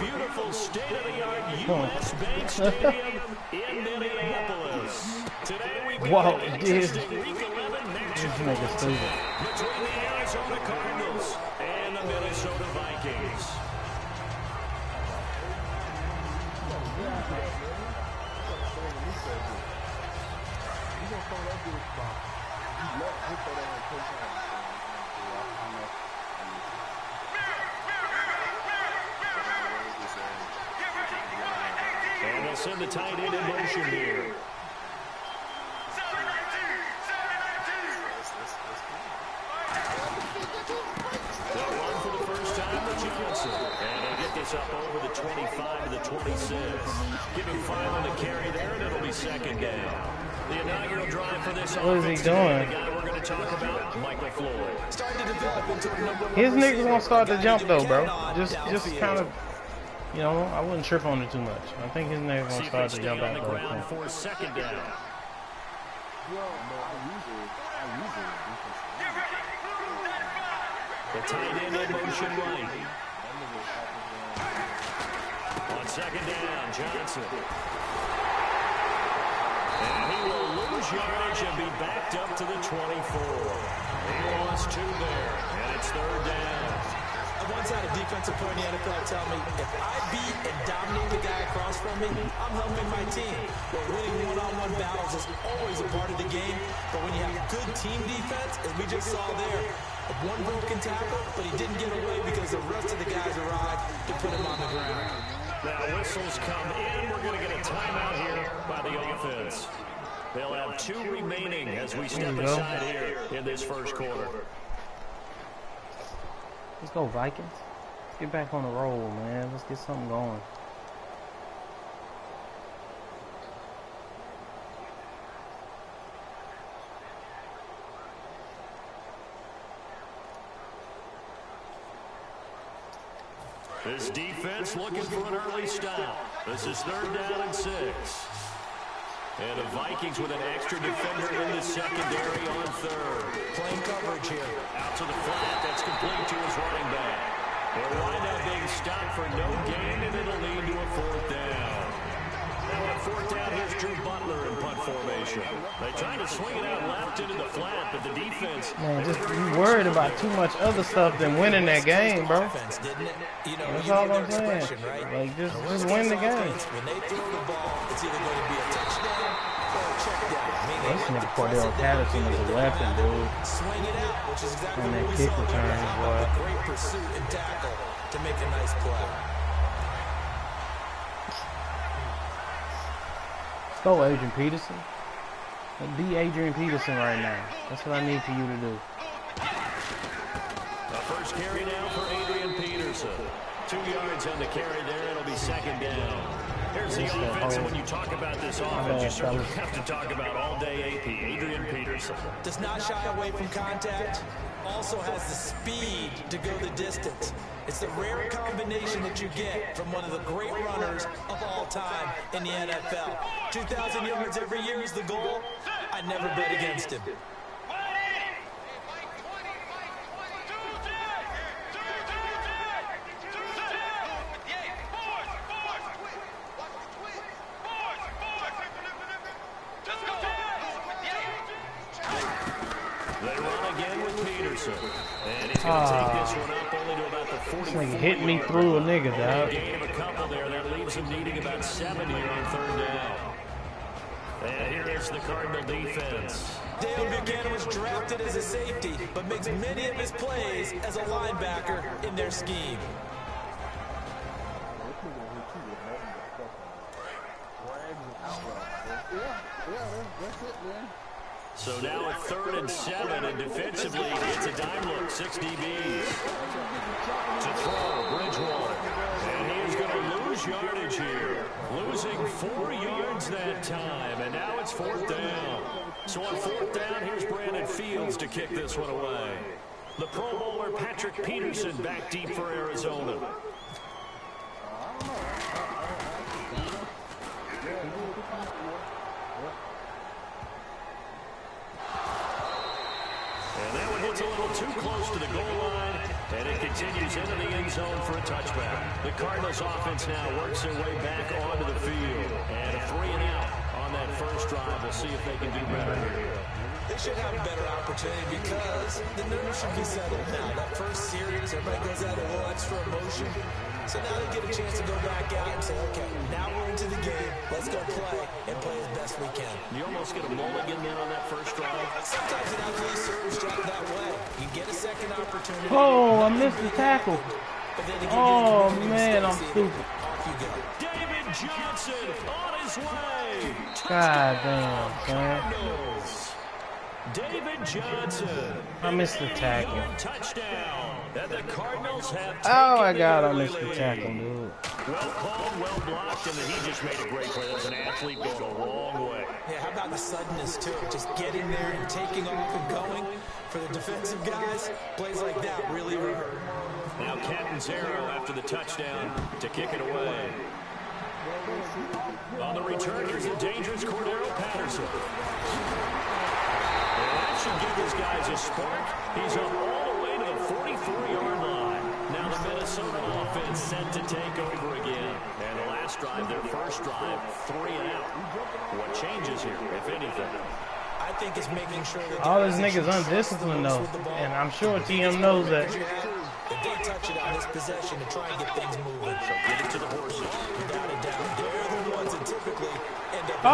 beautiful state-of-the-art U.S. Bank Stadium in Minneapolis. Today we've got an interesting Week 11 matchup between the Arizona Cardinals and the Minnesota Vikings. And they'll send the tight end in motion here. They'll run for the first time with Johnson. And they'll get this up over the 25 to the 26. Give him 5 on the carry there, and it'll be second down. The inaugural drive for this what is he doing? The guy we're going to talk about, Michael Floyd. His niggas gonna start to jump though, bro. Just kind of, you know, I wouldn't trip on it too much. I think his niggas gonna start to jump out though. For second down. The tight end in motion right. On second down, Johnson. And he will lose yardage and be backed up to the 24. He lost 2 there, and it's third down. I once had a defensive point in the NFL tell me, if I beat and dominate the guy across from me, I'm helping my team. But winning one-on-one battles is always a part of the game. But when you have good team defense, as we just saw there, one broken tackle, but he didn't get away because the rest of the guys arrived to put him on the ground. Now whistles come in. We're going to get a timeout here by the offense. They'll have 2 remaining as we step aside here in this first quarter. Let's go Vikings. Let's get back on the roll, man. Let's get something going. This defense looking for an early stop. This is third down and 6. And the Vikings with an extra defender in the secondary on third. Playing coverage here. Out to the flat. That's complete to his running back. They'll wind up being stopped for no gain, and it'll lead to a 4th down. Now on 4th down, here's Drew Butler in punt formation. They tried to swing it out left into the flat, but the defense... Man, just you worried about too much other stuff than winning that game, bro. That's all I'm saying. Like, just win the game. When they throw the ball, it's either going to be a touchdown or a check down. This nigga Cordell Patterson is a weapon, dude. Swing it out, which is exactly and what that we kick saw. return, boy. Great pursuit and tackle to make a nice play. Go, Adrian Peterson. Be Adrian Peterson right now. That's what I need for you to do. The first carry now for Adrian Peterson. 2 yards on the carry there. It'll be second down. Here's the offense, and when you talk about this offense, you certainly have to talk about all-day AP, Adrian Peterson. Does not shy away from contact. Also has the speed to go the distance. It's the rare combination that you get from one of the great runners of all time in the NFL. 2,000 yards every year is the goal. I'd never bet against him. They run again with Peterson. And he's going to take this one up only to about the 44. Hit me through a nigga, dog. Gain of a couple there. That leaves him needing about 7 here on third down. And here is the Cardinal defense. Dale Buchanan was drafted as a safety, but makes many of his plays as a linebacker in their scheme. So now at 3rd and 7, and defensively, it's a dime look, 6 DBs. To throw, Bridgewater. And he is going to lose yardage here. Losing 4 yards that time, and now it's 4th down. So on 4th down, here's Brandon Fields to kick this one away. The Pro Bowler Patrick Peterson back deep for Arizona. And that one hits a little too close to the goal line. And it continues into the end zone for a touchback. The Cardinals offense now works their way back onto the field. And a 3-and-out on that first drive. We'll see if they can do better here. They should have a better opportunity because the nerves should be settled now. That first series, everybody goes out a little extra emotion. So now they get a chance to go back out and say, okay, now we're into the game. Let's go play and play as best we can. You almost get a mulligan then on that first drive. Sometimes it actually serves that way. You get a second opportunity. Oh, I missed the tackle. Oh, man, I'm stupid. Off you go. David Johnson on his way. God damn, son. David Johnson. I missed the tackle. Touchdown. And the Cardinals have Oh my God, I missed the tackle, dude. Well called, well blocked, and then he just made a great play. That's an athlete going a long way. Yeah, how about the suddenness too? Just getting there and taking off and going. For the defensive guys, plays like that really hurt. Now Catanzaro after the touchdown to kick it away. On the return, here's a dangerous Cordero Patterson. That should give his guys a spark. He's up all the way to the 44-yard line. Now the Minnesota offense set to take over again. And the last drive, their first drive, 3-and-out. What changes here, if anything? I think it's making sure that all these niggas undisciplined though, and I'm sure TM knows that. If they touch it on this possession to try and get things moving, So get it to the horses. without a doubt, they're the ones that typically end up.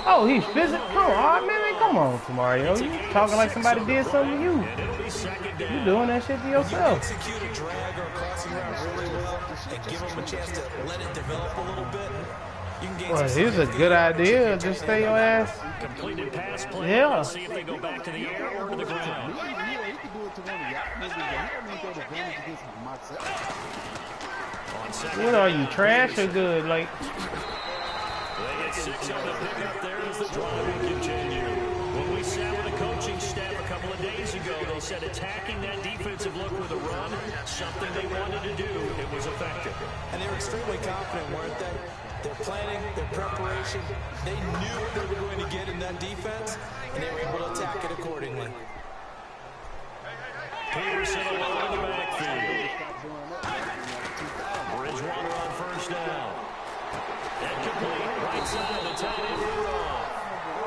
Oh, he's physical. Come on, man, come on, Mario. You talking like somebody did something to you. And it'll be second down. You doing that shit to yourself. Execute a drag or a crossing route really well and give them a chance to let it develop a little bit. You can gain Well, some here's a good idea. Just stay your ass. Completed pass play. Yeah. Let's see if they go back to the air or to the ground. On second What are you, trash or good? Like, they get 6 on the pickup there as the drive will continue. When we sat with the coaching staff a couple of days ago, they said attacking that defensive look with a run, something they wanted to do, it was effective. And they were extremely confident, weren't they? Their planning, their preparation, they knew what they were going to get in that defense, and they were able to attack it accordingly. Peterson alone in the backfield. Bridgewater on first down. And complete. Right side, the tight end Rudolph.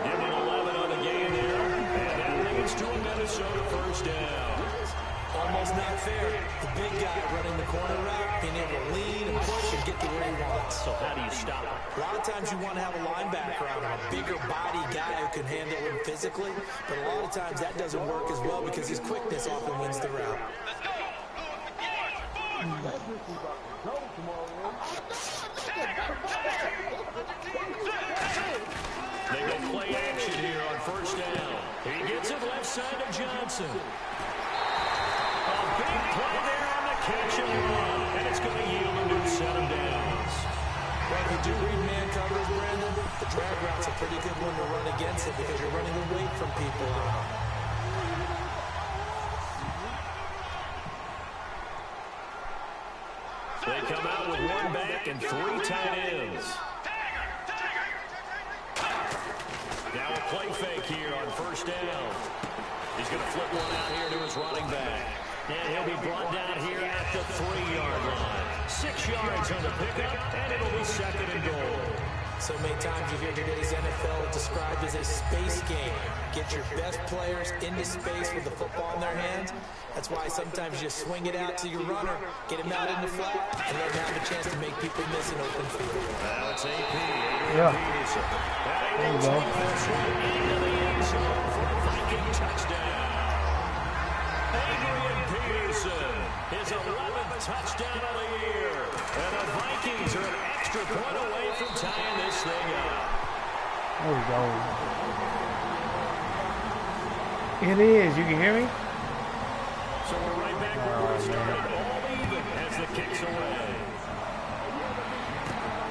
Giving 11 on the game there. And that leads to a Minnesota first down. Almost not fair. The big guy running the corner route, being able to lean and push and get to where he wants. So how do you stop it? A lot of times you want to have a linebacker out, a bigger body guy who can handle him physically, but a lot of times that doesn't work as well because his quickness often wins the route. They go play action here on first down. He gets it left side of Johnson. A big play there on the catch and run, and it's going to yield a new set of downs. Well, if you do read man coverage, Brandon, the drag route's a pretty good one to run against it because you're running away from people now. They come out with one back and 3 tight ends. Now a play fake here on first down. He's going to flip one out here to his running back. And he'll be brought down here at the 3-yard line. 6 yards on the pickup, and it'll be second and goal. So many times you hear today's NFL described as a space game. Get your best players into space with the football in their hands. That's why sometimes you swing it out to your runner, get him out in the flat, and let him have a chance to make people miss an open field. Now it's AP. Yeah. Peterson. There you go. Into the end zone for a Viking touchdown. Adrian Peterson, his 11th touchdown of the year. And the Vikings are an extra point away from tying this thing up. there we go. It is. You can hear me? So we're right back where we started, all even as the kick's away.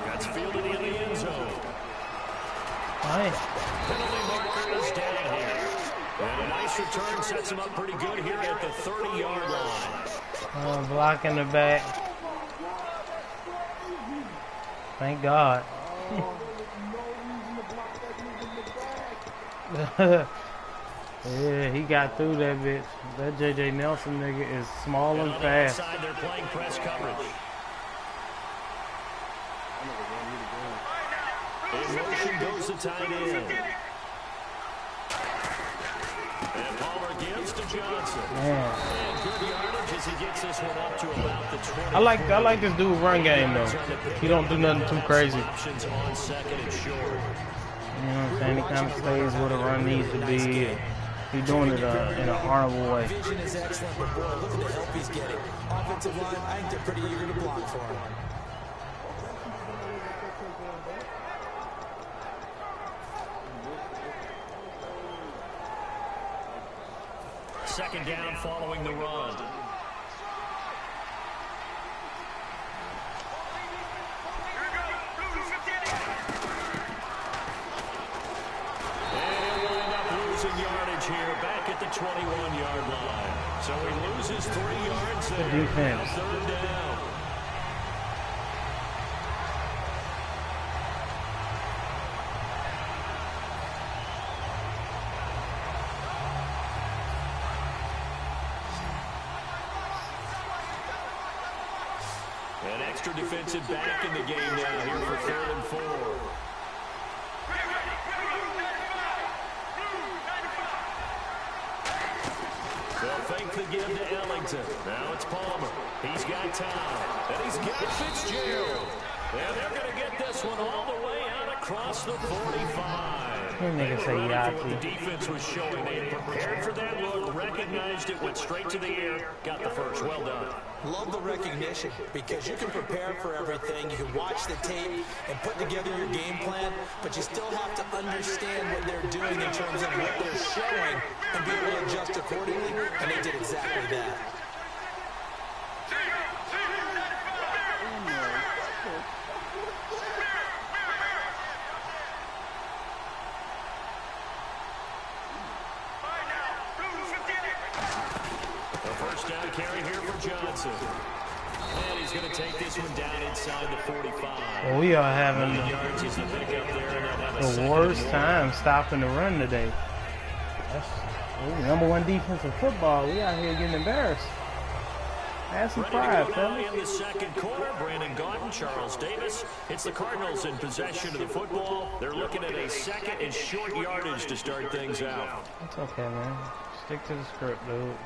That's fielded in the end zone. Nice. Penalty marker is down here. And a nice return sets him up pretty good here at the 30-yard line. Block in the back. Thank God. Yeah, he got through that bitch. That J.J. Nelson nigga is small and fast. On the outside, they're playing press coverage. In motion goes the tight end. And Palmer gives to Johnson. Man. And good yardage as he gets this one up to about the 20. I like this dude run game though. He don't do nothing too crazy. Options on second and short. You know what I'm saying? He kind of stays where the run needs to be. He's doing it in an honorable way. Vision is excellent, but boy, look at the help he's getting. Offensive line, I think they're pretty eager to block for him. Second down following the run. Yardage here, back at the 21-yard line. So he loses 3 yards there. Good defense. Now third down. An extra defensive back in the game now here for 3rd and 4. They'll fake the give to Ellington. Now it's Palmer. He's got time. And he's got Fitzgerald. And they're going to get this one all the way out across the 45. Nigga say Yahtzee. The defense was showing. They had prepared for that look, recognized it, went straight to the air, got the first. Well done. Love the recognition because you can prepare for everything. You can watch the tape and put together your game plan, but you still have to understand what they're doing in terms of what they're showing and be able to adjust accordingly, and they did exactly that. Carry here for Johnson. And he's going to take this one down inside the 45. Well, we are having the worst time stopping the run today. That's #1 defensive football. We out here getting embarrassed. Have some pride, fellas. In the second quarter, Brandon Gaudin, Charles Davis. It's the Cardinals in possession of the football. They're looking at a second and short yardage to start things out. It's okay, man. Stick to the script, dude.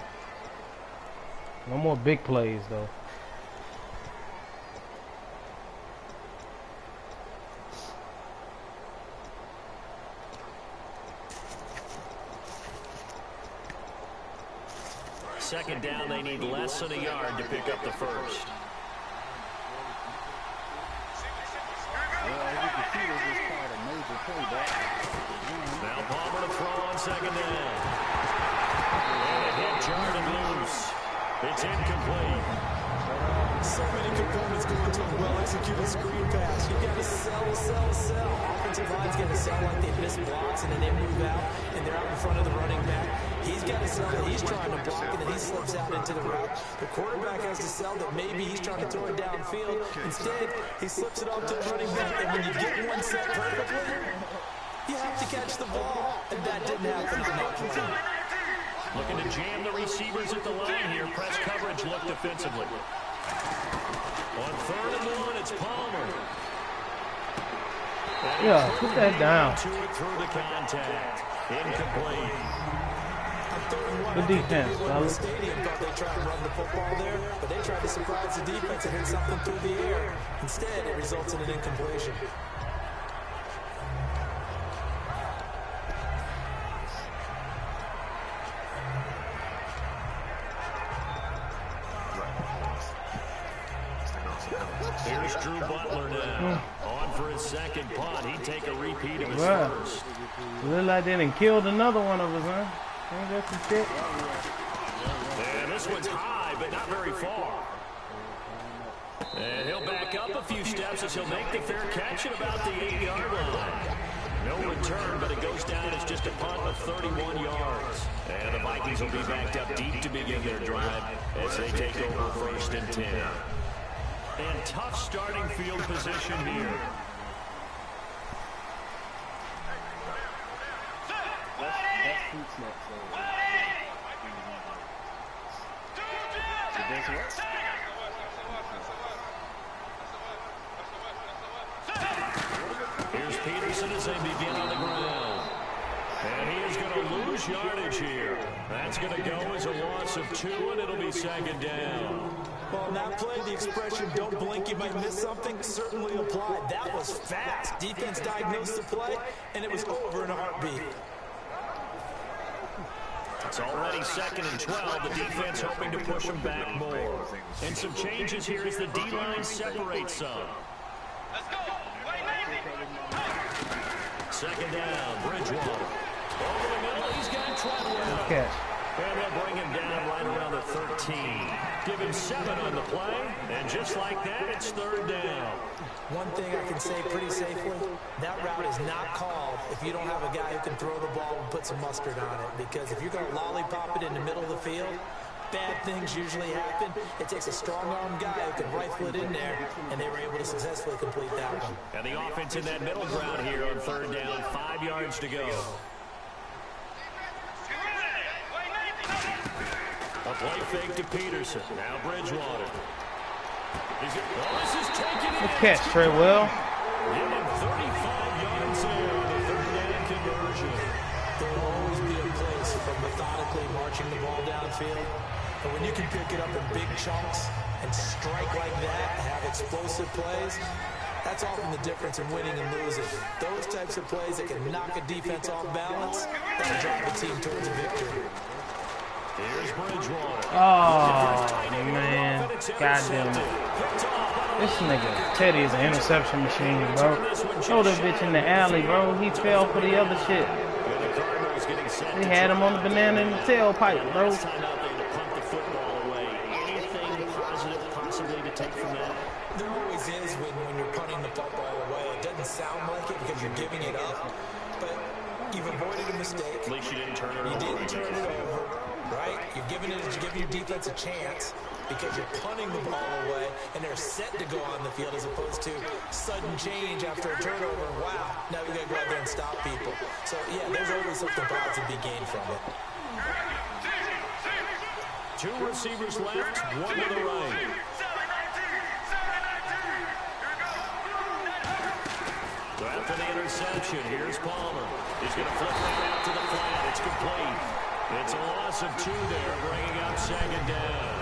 No more big plays, though. Second down, they need less than a yard to pick up the first. Now Palmer to throw on second down. And it hit Jordan loose. It's incomplete. So many components go into a well-executed screen pass. You've got to sell. Offensive line's got to sell like they miss blocks, and then they move out, and they're out in front of the running back. He's got to sell that he's trying to block, and then he slips out into the route. The quarterback has to sell that maybe he's trying to throw it downfield. Instead, he slips it off to the running back, and when you get one set perfectly, you have to catch the ball, and that didn't happen on that play. Looking to jam the receivers at the line here. Press coverage look defensively. On 3rd and 1, it's Palmer. Yeah, put that down. To it through the contact. Incomplete. Good defense, fellas. Stadium thought they tried to run the football there, but they tried to surprise the defense and hit something through the air. Instead, it results in an incompletion. Here's Drew Butler now. On for his second punt. He'd take a repeat of his first. Look like they done killed another one of us, huh? Ain't that some shit? And this one's high, but not very far. And he'll back up a few steps as he'll make the fair catch at about the 8-yard line. No return, but it goes down as just a punt of 31 yards. And the Vikings will be backed up deep to begin their drive as they take over 1st and 10. And tough starting field position here. That's Here's Peterson as they begin on the ground. And he is going to lose yardage here. That's going to go as a loss of 2, and it'll be second down. Well, on that play, the expression, don't blink, you might miss something, certainly applied. That was fast. Defense diagnosed the play, and it was over in a heartbeat. It's already 2nd and 12. The defense hoping to push them back more. And some changes here as the D-line separates some. Let's go. Second down, Bridgewater. Over the middle, he's got Treadwell. Catch. And they'll bring him down right around the 13. Give him 7 on the play, and just like that, it's 3rd down. One thing I can say pretty safely, that route is not called if you don't have a guy who can throw the ball and put some mustard on it. Because if you're going to lollipop it in the middle of the field, bad things usually happen. It takes a strong-arm guy who can rifle it in there, and they were able to successfully complete that one. And the offense in that middle ground here on 3rd down, 5 yards to go. A play fake to Peterson. Now Bridgewater. This is taken in. Good catch, Treadwell. Give him 35 yards there on the 3rd down conversion. There will always be a place for methodically marching the ball downfield. But when you can pick it up in big chunks and strike like that, have explosive plays, that's often the difference in winning and losing. Those types of plays that can knock a defense off balance, that'll drive the team towards a victory. Here's Bridgewater. Oh, man. Goddamn it. This nigga, Teddy, is an interception machine, bro. Throw that bitch in the alley, bro. He fell for the other shit. He had him on the banana in the tailpipe, bro. There always is when you're punting the football away. It doesn't sound like it because you're giving it up, but you've avoided a mistake. At least you didn't turn it over. You didn't turn it over, right? You're giving your defense a chance because you're punting the ball away, and they're set to go on the field as opposed to sudden change after a turnover. Wow, now we got to go out there and stop people. So, yeah, there's always something positive to be gained from it. 2 receivers left, 1 to the right. So after the interception, here's Palmer. He's going to flip that out to the flat. It's complete. It's a loss of 2 there, bringing up 2nd down.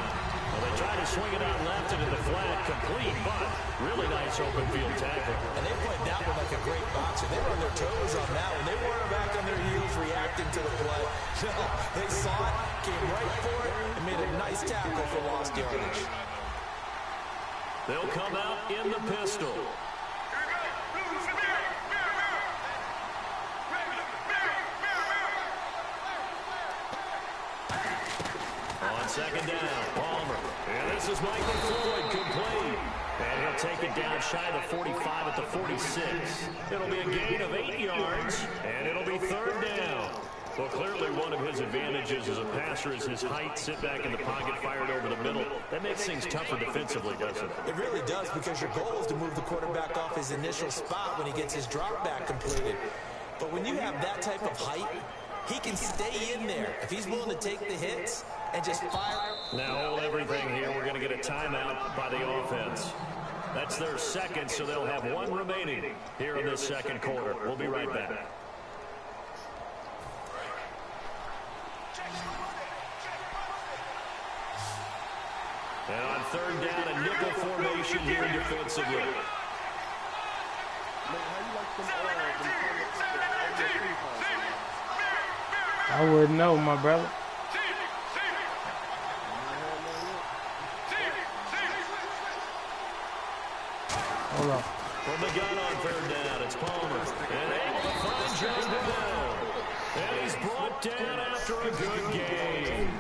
Well, they try to swing it out left into the flat, complete, but really nice open field tackle. And they played that one like a great boxer. They were on their toes on that one. They weren't back on their heels reacting to the play. No, they saw it, came right for it, and made a nice tackle for lost yardage. They'll come out in the pistol. On 2nd down, Palmer. And this is Michael Floyd, complete. And he'll take it down shy of the 45 at the 46. It'll be a gain of 8 yards, and it'll be 3rd down. Well, clearly one of his advantages as a passer is his height. Sit back in the pocket, fired over the middle. That makes things tougher defensively, doesn't it? It really does, because your goal is to move the quarterback off his initial spot when he gets his drop back completed. But when you have that type of height, he can stay in there if he's willing to take the hits and just fire. Now hold everything here. We're going to get a timeout by the offense. That's their 2nd, so they'll have 1 remaining here in this 2nd quarter. We'll be right back. And on 3rd down, a nickel formation here defensively. I wouldn't know, my brother. Hold on. From the gun on 3rd down, it's Palmer. And able to find John Bell. And he's brought down after a good game.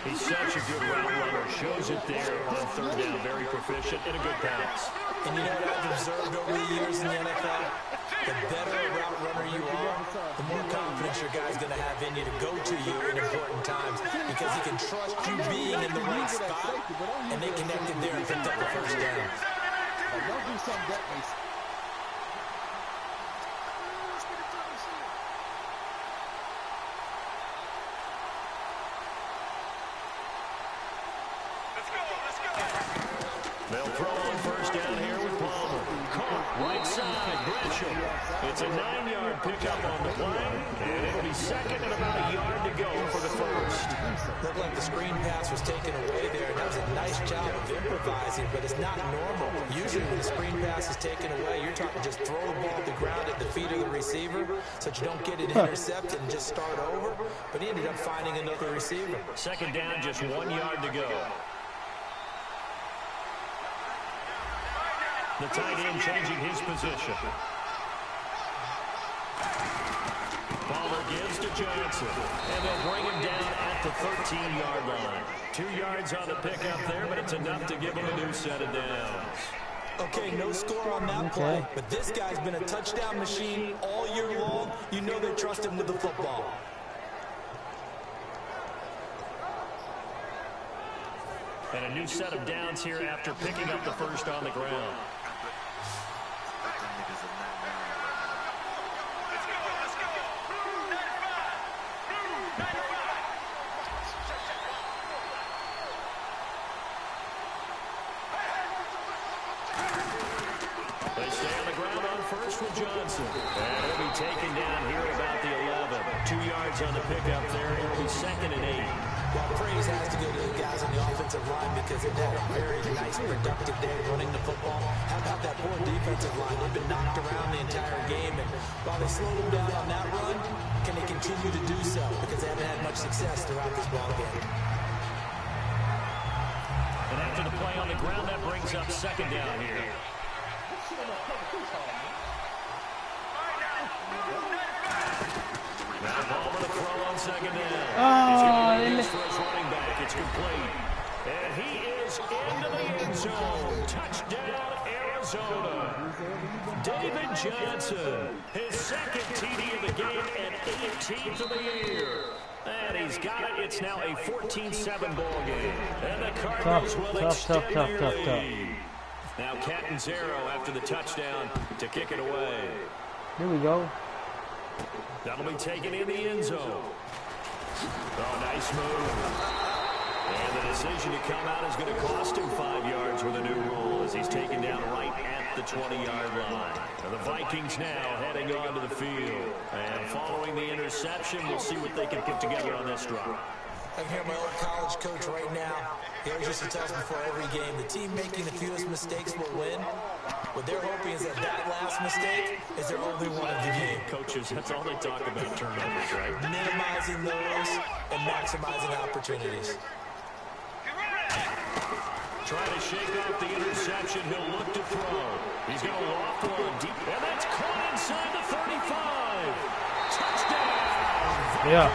He's such a good route runner. Shows it there on 3rd down. Very proficient and a good pass. And you know what I've observed over the years in the NFL? The better a route runner you are, the more confidence your guy's going to have in you to go to you in important times, because he can trust you being in the right spot, and they connected there and picked up the 1st down. throw on first down here with Palmer. Caught right side, Gresham. It's a 9-yard pickup on the play, and it'll be second and about a yard to go for the first. Looked like the screen pass was taken away there, and that was a nice job of improvising, but it's not normal. Usually when the screen pass is taken away, you're talking just throw the ball at the ground at the feet of the receiver so that you don't get it intercepted and just start over, but he ended up finding another receiver. Second down, just 1 yard to go. The tight end changing his position. Palmer gives to Johnson, and they'll bring him down at the 13-yard line. 2 yards on the pickup there, but it's enough to give him a new set of downs. Okay, no score on that play, but this guy's been a touchdown machine all year long. You know they trust him with the football. And a new set of downs here after picking up the first on the ground. They stay on the ground on first with Johnson. And he'll be taken down here about the 11. 2 yards on the pickup there. It'll be second and 8. Well, praise has to go to the guys on the offensive line because they've had a very nice, productive day running the football. How about that poor defensive line? They've been knocked around the entire game, and while they slowed them down on that run, can they continue to do so? Because they haven't had much success throughout this ball game. And after the play on the ground, that brings up second down here. Now Palmer to throw on second down. He's for his running back. It's complete. And he is into the end zone. Touchdown, Arizona. David Johnson, his second TD of the game and 18th of the year. And he's got it. It's now a 14-7 ball game. And the Cardinals will extend their lead. Now Catanzaro after the touchdown to kick it away. Here we go. That'll be taken in the end zone. Oh, nice move. And the decision to come out is going to cost him 5 yards with a new rule as he's taken down right at the 20-yard line. And the Vikings now heading onto the field. And following the interception, we'll see what they can put together on this drive. I'm here, my old college coach right now. He always used to tell us before every game, the team making the fewest mistakes will win. What they're hoping is that that last mistake is their only one of the game. Coaches, that's all they talk about, turnovers, right? Minimizing those and maximizing opportunities. Try to shake off the interception. He'll look to throw. He's going to loft one deep. And that's caught inside the 35. Touchdown. Yeah.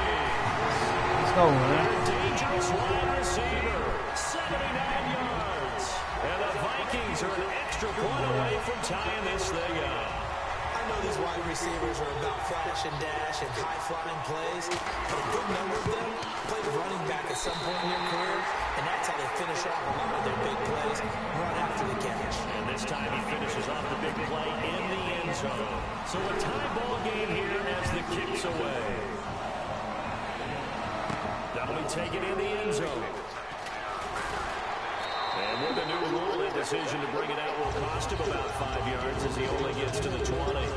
Let's go, man. Dangerous wide receiver. 79 yards. And the Vikings are an extra point away from tying this thing up. I know these wide receivers are about flash and dash and high-flying plays, but a good number of them played running back at some point in their career, and that's how they finish off a lot of their big plays, run after the catch. And this time he finishes off the big play in the end zone. So a tie ball game here as the kick's away. That'll be taken in the end zone. And with the new rule, that decision to bring it out will cost him about 5 yards as he only gets to the 20.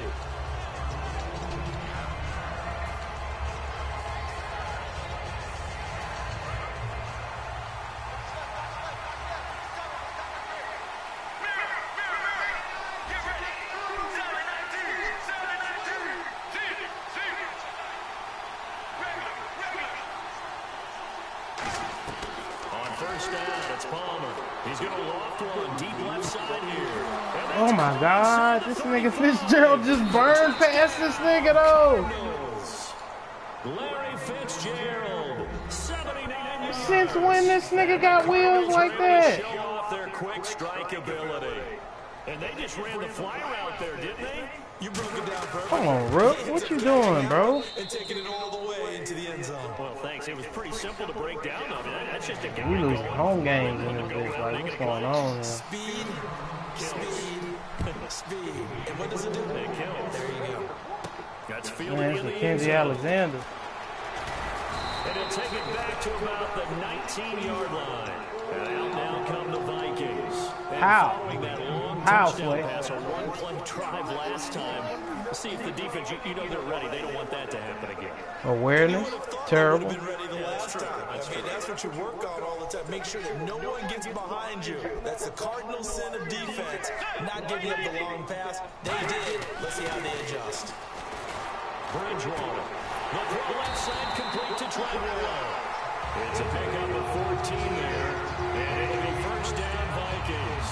First down, it's Palmer. He's going to loft one deep left side here. Oh my God, this nigga Fitzgerald just burned past this nigga though. Larry Fitzgerald, 79 yards. Since when this nigga got wheels like that? Show off their quick strike ability. And they just ran the fly route there, didn't they? You broke it down perfect. Come on, Rook. What you doing, bro? And taking it all the way into the end zone. Well, thanks. It was pretty simple to break down, though. That's just a guy. We losing home games in this bitch. Like, what's going on here? Speed, speed. And what does it do? They kill. There you go. That's fielding Man, in the end Mackenzie zone. Alexander. And he'll take it back to about the 19-yard line. And out now come the Vikings. And How? Following that long How, touchdown Flay? pass, a one-play drive last time. Let's see if the defense, you know they're ready. They don't want that to happen again. Awareness, terrible. Been ready the last time. That's what you work on all the time. Make sure that no one gets behind you. That's the cardinal sin of defense. Not giving up the long pass. They did. Let's see how they adjust. Bridgewater. The throw left side complete to Treadwell. It's a pickup of 14 there. And it'll be first down Vikings.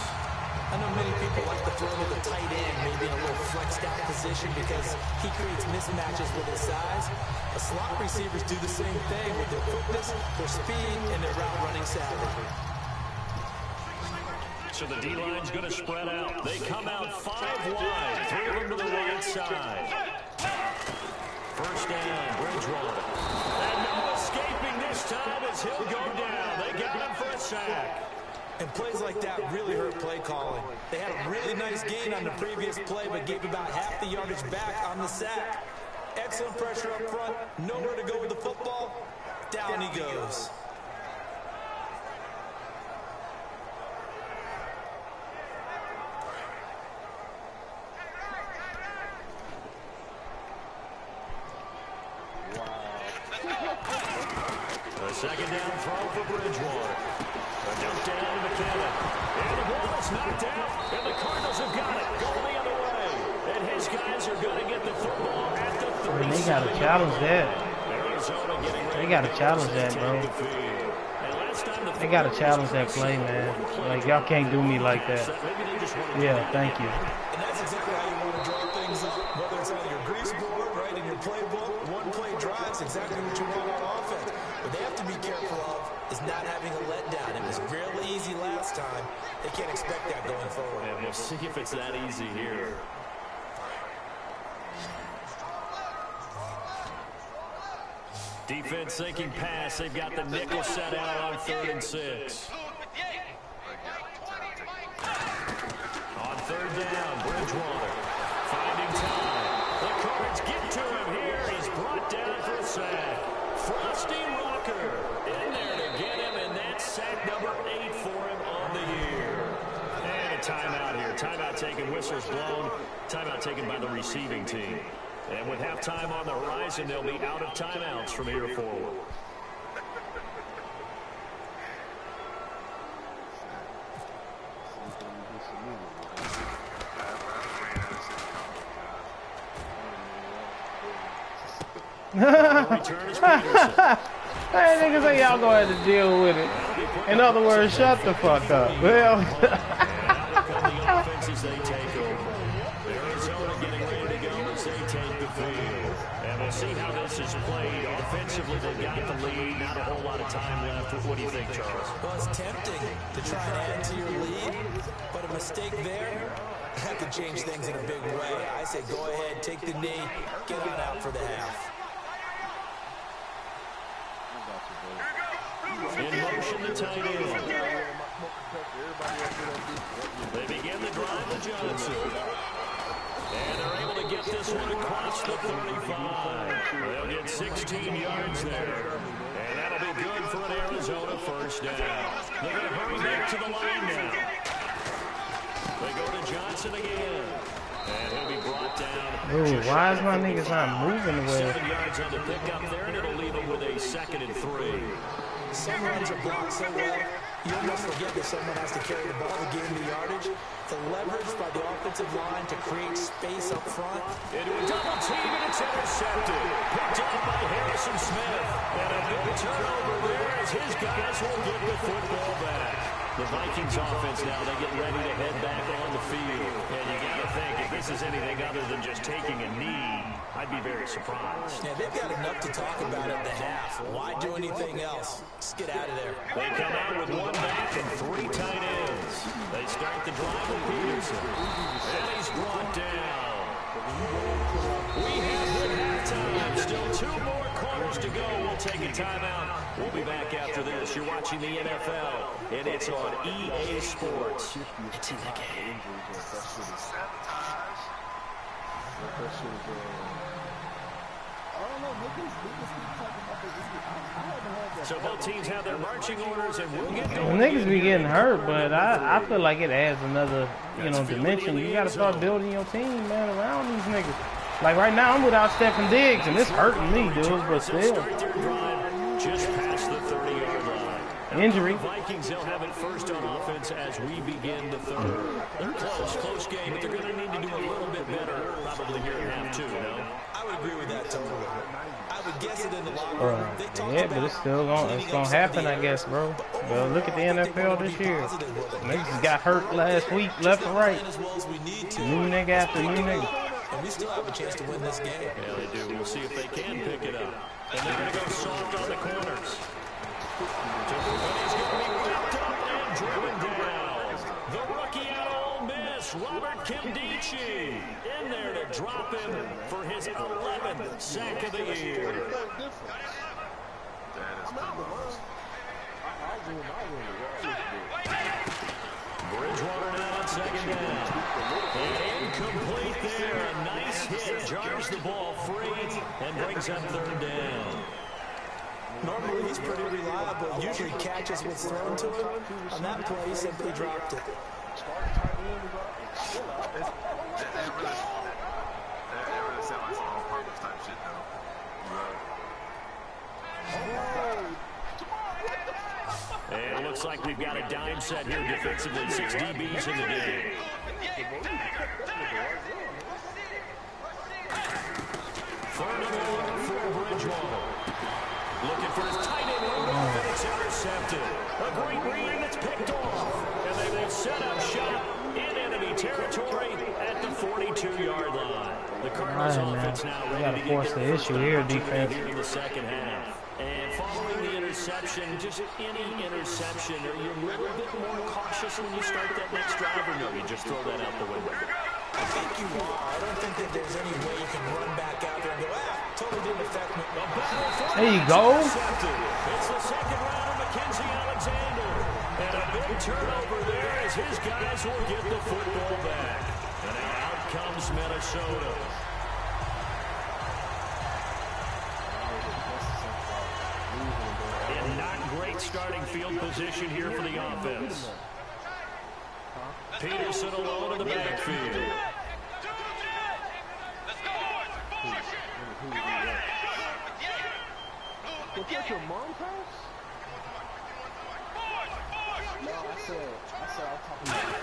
I know many people like to throw to the tight end, maybe in a little flexed out position because he creates mismatches with his size. The slot receivers do the same thing with their quickness, their speed, and their route running savvy. So the D-line's going to spread out. They come out 5 wide, 3 of them to the right side. First down, Bridgewater. And no escaping this time as he'll go down. They got him for a sack. And plays like that really hurt play calling. They had a really nice gain on the previous play, but gave about half the yardage back on the sack. Excellent pressure up front, nowhere to go with the football. Down he goes. A second down throw for Bridgewater. A dump down to McKinnon. And the ball is knocked out. And the Cardinals have got it. Going the other way. And his guys are going to get the football at the 30. They got to challenge that. Arizona getting ready. They got to challenge that, bro. They got to challenge that play, man. Like, y'all can't do me like that. Yeah, thank you. And that's exactly how you want to draw things up. Whether it's on your grease board, right, in your playbook, one-play drives, exactly what you want on offense. What they have to be careful of is not having a letdown. It was real easy last time. They can't expect that going forward. And we'll see if it's that easy here. Defense thinking pass. They've got the nickel set out on 3rd and 6. On 3rd down, Bridgewater finding time. The Cards get to him here. He's brought down for a sack. Frosty Rucker in there to get him, and that's sack number 8 for him on the year. And a timeout here. Timeout taken, whistles blown. Timeout taken by the receiving team. And with halftime on the horizon, they'll be out of timeouts from here forward. Hey, niggas say y'all gonna have to deal with it. In other words, shut the fuck up. Well, and we'll see how this is played. Offensively, they've got the lead. Not a whole lot of time left. What do you think, Charles? Well, it's tempting to try and add to your lead, but a mistake there that could change things in a big way. I say go ahead, take the knee, get on out for the half. In motion, the tight end. They begin the drive to Johnson. And they're able to get this one across the 35. They'll get 16 yards there. And that'll be good for an Arizona first down. They're going to hurry back to the line now. They go to Johnson again. And he'll be brought down. ooh, why is my niggas not moving the way? 7 yards on the pickup there, and it'll leave them with a 2nd and 3. Some runs are blocked so well, you almost forget that someone has to carry the ball to gain the yardage. The leverage by the offensive line to create space up front. Into a double team, and it's intercepted. Picked up by Harrison Smith. And a big turnover there as his guys will get the football back. The Vikings offense now, they get ready to head back on the field. And you got to think, if this is anything other than just taking a knee, I'd be very surprised. Yeah, they've got enough to talk about at the half. Why do anything else? Let's get out of there. They come out with 1 back and 3 tight ends. They start the drive with Peterson. And he's brought down. We have hit halftime. Still 2 more quarters to go. We'll take a timeout. We'll be back after this. You're watching the NFL, and it's on EA Sports. It's in the game. Oh, So both teams have their marching orders, and we'll get Well, going. niggas be getting hurt, but I feel like it adds another, dimension. You got to start building your team, man, around these niggas. Like right now, I'm without Stephen Diggs, and it's hurting me, dude, but still. Just past the 30-yard line. Injury. The Vikings, they'll have it first on offense as we begin the third. They're close game, but they're going to need to do a little bit better probably here in half two, I would agree with that totally. I would guess it in the locker room. Yeah, but it's still gonna happen, I guess, bro. Well, look at the NFL this year. Niggas got hurt last week, left and right. New nigga after new nigga. And we still have a chance to win this game. Yeah, they do. We'll see if they can pick it up. And they're going to go soft on the corners. He's going to be wrapped up and driven down. The rookie out of Ole Miss, Robert Kimdichie, in there to drop him for his 11th sack of the year. Bridgewater now on second down. Incomplete there. A nice hit. Jars the ball free and brings up third down. Normally he's pretty reliable. Usually catches what's thrown to him. On that play, he simply dropped it. And it looks like we've got a dime set here defensively. 6 DBs in the game. Third and long for Bridgewater. Looking for his tight end route, and it's intercepted. A great read, it's picked off. And they will set up shop in enemy territory at the 42-yard line. The Cardinals offense now ready to force the issue here, defense. In the second half. And following the interception, just any interception, are you a little bit more cautious when you start that next drive, or no, you just throw that out the window? I think you are. I don't think that there's any way you can run back out there and go, totally didn't affect me. There you go. It's the second round of Mackenzie Alexander. And a big turnover there as his guys will get the football back. And now out comes Minnesota. And not great starting field position here for the offense. Peterson alone in the backfield. Was that your mom's house? No, I said I'm talking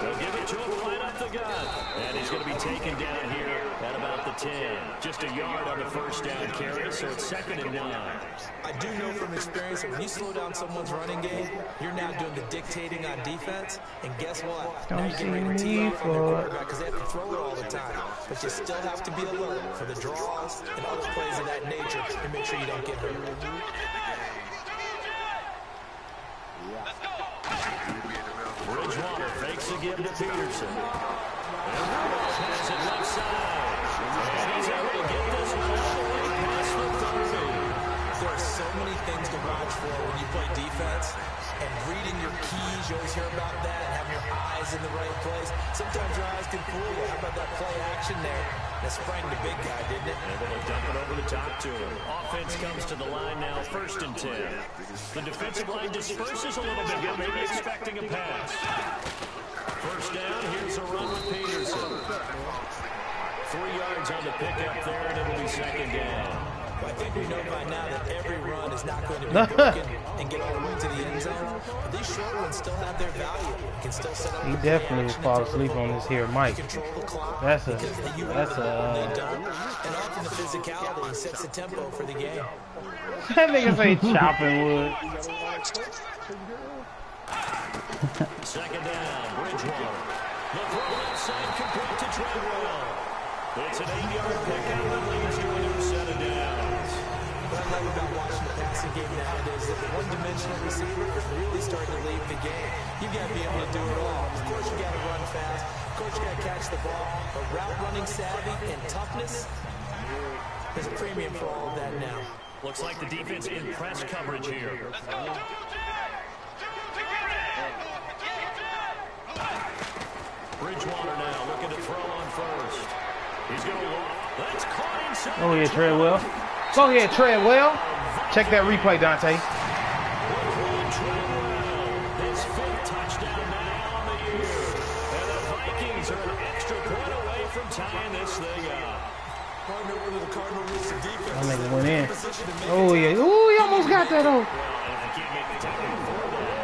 They'll give it to him right up the gut. And he's going to be taken down here at about the 10. Just a yard on the first down carry, so it's 2nd and 9. I do know from experience that when you slow down someone's running game, you're now doing the dictating on defense. And guess what? Now you're getting ready to tee off on the quarterback because they have to throw it all the time. But you still have to be alert for the draws and other plays of that nature to make sure you don't get hurt. Bridgewater fakes a give to Peterson. And Rudolph has it left side. And he's able to get this one all the way past the 30. There are so many things to watch for when you play defense. And reading your keys, you always hear about that, and having your eyes in the right place. Sometimes your eyes can fool you. How about that play action there? That sprang the big guy, didn't it? Able to dump it over the top to him. Offense comes to the line now, 1st and 10. The defensive line disperses a little bit here, maybe expecting a pass. First down, here's a run with Peterson. 3 yards on the pickup there, and it'll be 2nd down. Well, I think we know by now that every run is not going to be broken and get all the way to the end zone. But these short ones still have their value. You can still set up. He definitely will fall asleep on this here, Mike. That's a. And often the physicality sets the tempo for the game. That nigga say chopping wood. 2nd down, Bridgewater. The throw outside complete to Treadwell. It's an 8-yard pickup that leads to a new set of downs. What I love about watching the passing game nowadays is that the one-dimensional receiver is really starting to leave the game. You've got to be able to do it all. Of course, you got to run fast. Of course, you got to catch the ball. But route running savvy and toughness, there's a premium for all of that now. Looks like the defense in press coverage here. Bridgewater now looking to throw on first. He's going to loft That's caught inside. Go ahead, Treadwell. Go ahead, Treadwell. Check that replay, Dante. His fifth touchdown now on the year. And the Vikings are an extra point away from tying this thing up. Partner, one of the Cardinal rules of defense. That nigga went in. Oh, yeah. Ooh, he almost got that, though. Well, if you can't make the tackle before that,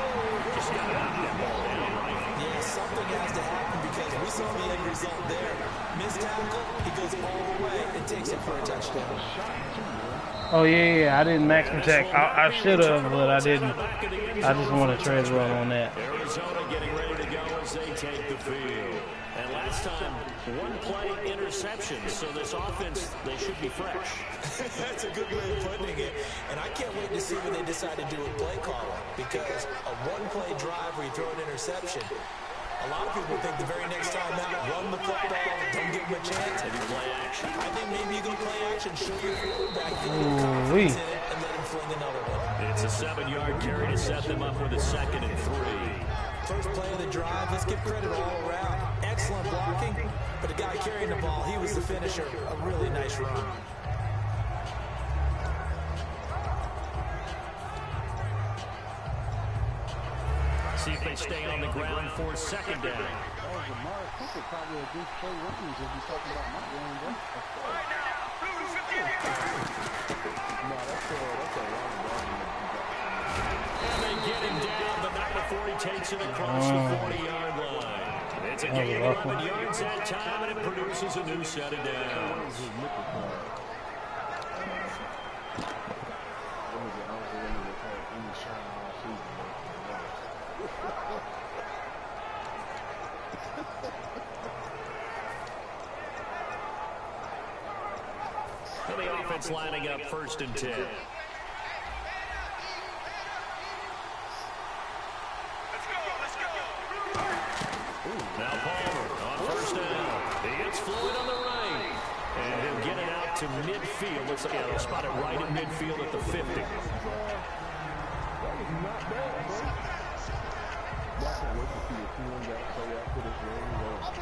just got to knock that ball down, right? Yeah, something has to happen because we saw the end result there. Missed tackle, he goes all the way and takes it for a touchdown. Oh, yeah. I didn't max protect. I should have, but I didn't. I just want to tread well on that. Arizona getting ready to go as they take the field. And last time, one play interception, so this offense, they should be fresh. That's a good way of putting it. And I can't wait to see what they decide to do with play calling, because a one-play drive where you throw an interception, a lot of people think the very next time out, run the football, don't give them a chance. Maybe play action. I think maybe you go play action, show your quarterback, get your Ooh-wee. confidence in it, and let him fling another one. It's a 7-yard carry to set them up with a 2nd and 3. First play of the drive, let's give credit all around. Excellent blocking, but the guy carrying the ball, he was the finisher. A really nice run. See if they stay on the ground for 2nd down. And they get him down, but not before he takes it across the 40-yard line. It's a gain of 11 yards that time, and it produces a new set of downs. And the offense lining up 1st and 10. Now Palmer on 1st down. He gets Floyd on the right. And he'll get it out to midfield. Looks like they'll spot it right at midfield at the 50.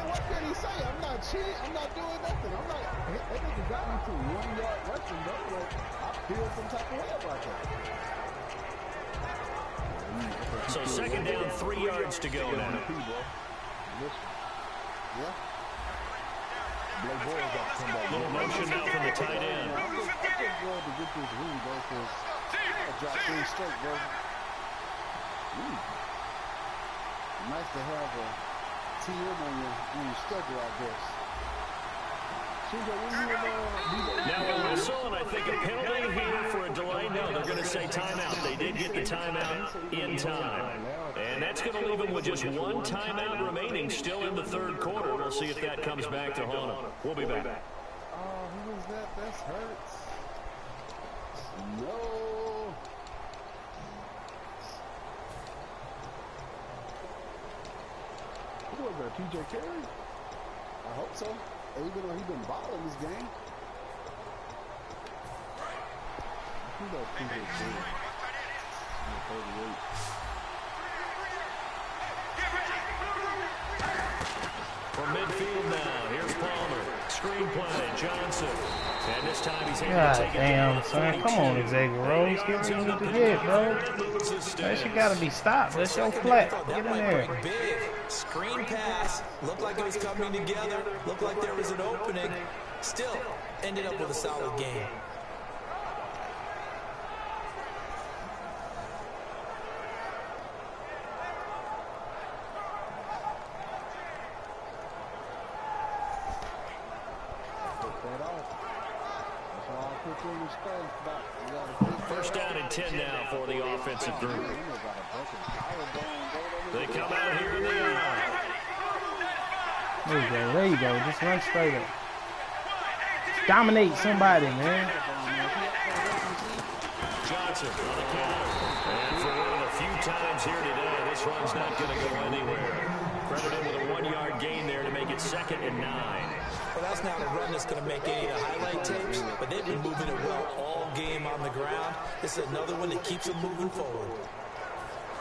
What can he say? I'm not cheating. I'm not doing nothing. I'm not. That nigga got me to 1 yard rushing, bro. Like, I feel some type of way about that. So 2nd down, 3 yards to go now. Little motion now from the tight end. I'm just glad to get this win, bro, because I dropped 3 straight, bro. Nice to have a TM on your schedule, I guess. Now a whistle, and I think a penalty here for a delay. No, they're going to say timeout. They did get the timeout in time. And that's going to leave them with just 1 timeout remaining still in the 3rd quarter. We'll see if that comes back to haunt them. We'll be back. Oh, who was that? That's Hurts. No. Who was that? TJ Carey? I hope so. Even though he's been balling this game. Who that TJ Carey? 38. From midfield now, here's Palmer. Screen play, Johnson. And this time he's able God to take it damn, down. son. Come on, Xavier Rose. Get what you need to get, bro. That shit gotta be stopped. That's your flat. Get in there. Big screen pass. Looked like it was coming together. Looked like there was an opening. Still ended up with a solid game. First down and 10 now for the offensive group. They come out here in the eye. There you go. There you go. Just run straight up. Dominate somebody, man. Johnson on the counter. And for one of the few times here today, this run's not going to go anywhere. Credit him with a 1-yard gain there to make it 2nd and 9. Well, that's not a run that's going to make any of the highlight tapes, but they've been moving it well all game on the ground. This is another one that keeps them moving forward.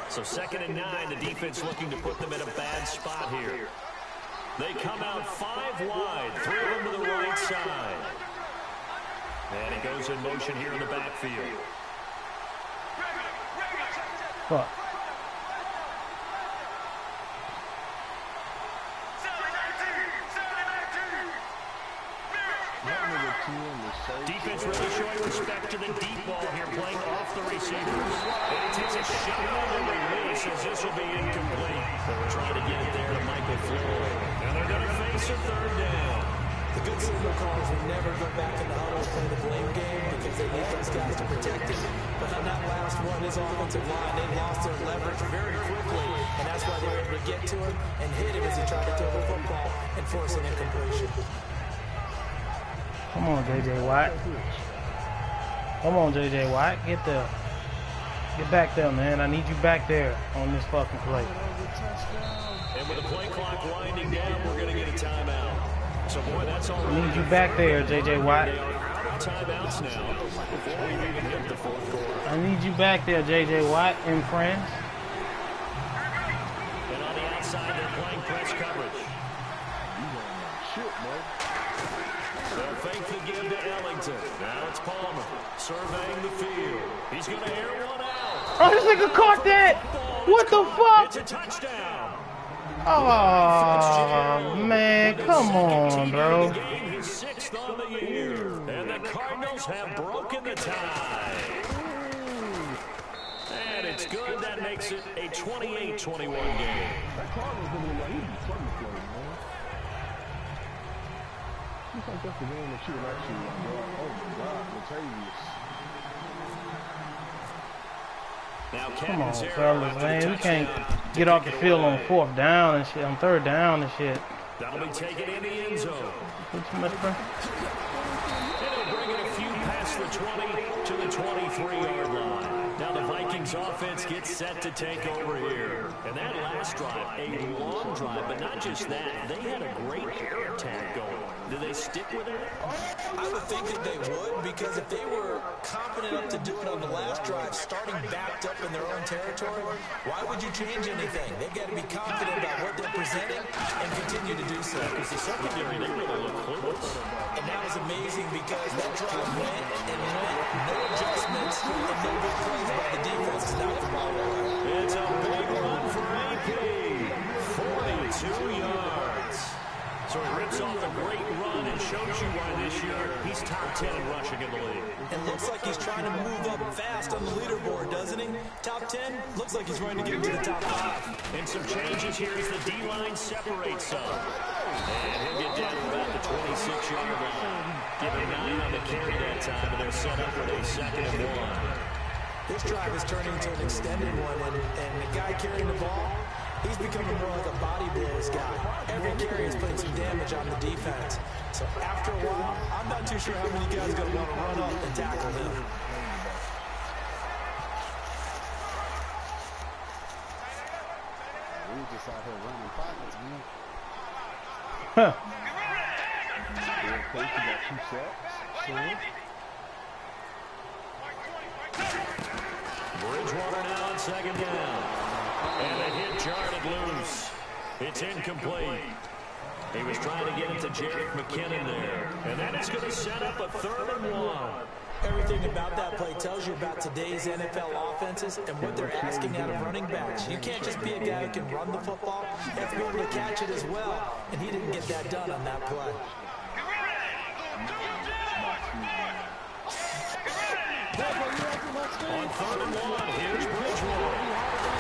So 2nd and 9, the defense looking to put them in a bad spot here. They come out 5 wide, 3 of them to the right side. And he goes in motion here in the backfield. Fuck. Defense really showing respect to the deep ball here, playing off the receivers. And he takes a shot on the release as this will be incomplete. They're trying to get it there to Michael Floyd. And they're going to face a third down. The good signal callers will never go back in the huddle and play the blame game because they need those guys to protect him. But on that last one, his offensive line, they lost their leverage very quickly. And that's why they were able to get to him and hit him as he tried to throw the football and force an incompletion. Come on, J.J. Watt. Come on, J.J. Watt. Get there. Get back there, man. I need you back there on this fucking play. And with the play clock winding down, we're going to get a timeout. So, boy, that's all. I need you back there, J.J. Watt. They are out of timeouts now before we even hit the fourth quarter. I need you back there, J.J. Watt and friends. And on the outside, they're playing press coverage. They'll fake the give to Ellington. Now it's Palmer surveying the field. He's going to air one out. Oh, this nigga caught that. What the fuck? It's a touchdown. Oh, man. Come on, bro. His sixth on the year. And the Cardinals have broken the tie. And it's good. That makes it a 28-21 game. I think that's the game that you would actually like, oh my God, Latavius. Now, come on, fellas, man. We can't get off the field on fourth down and shit, on third down and shit. That'll be taken in the end zone. Too much, bro. And they'll bring it a few past the 20 to the 23-yard line. Now the Vikings offense gets set to take over here. And that last drive, a long drive, but not just that. They had a great air attack going. Do they stick with it? I would think that they would, because if they were confident enough to do it on the last drive, starting backed up in their own territory, why would you change anything? They've got to be confident about what they're presenting and continue to do so. Because the secondary, they really look clueless. And that was amazing because that drive went and went, no adjustments, and no good plays by the defense to knock the ball away. It's a big run for AP. 42 yards. So he rips off a great run and shows you why this year he's top 10 in rushing in the league. It looks like he's trying to move up fast on the leaderboard, doesn't he? Top 10? Looks like he's trying to get into the top 5. And some changes here as the D-line separates some. And he'll get down to about the 26-yard line. Giving 9 on the carry that time, and they're set up with a 2nd and 1. This drive is turning into an extended one, and the guy carrying the ball, he's becoming more like a body blows guy. Every carry is putting some damage on the defense. So after a while, I'm not too sure how many guys are going to want to run up and tackle him. We just out here running pockets, man. Huh. Yeah, Casey got 2 sacks. Bridgewater now on 2nd down. And a hit jarred loose. It's incomplete. He was trying to get it to Jerick McKinnon there. And that is going to set up a 3rd and 1. Everything about that play tells you about today's NFL offenses and what they're asking out of running backs. You can't just be a guy who can run the football. You have to be able to catch it as well. And he didn't get that done on that play. On 3rd and 1, here's Bridgewater.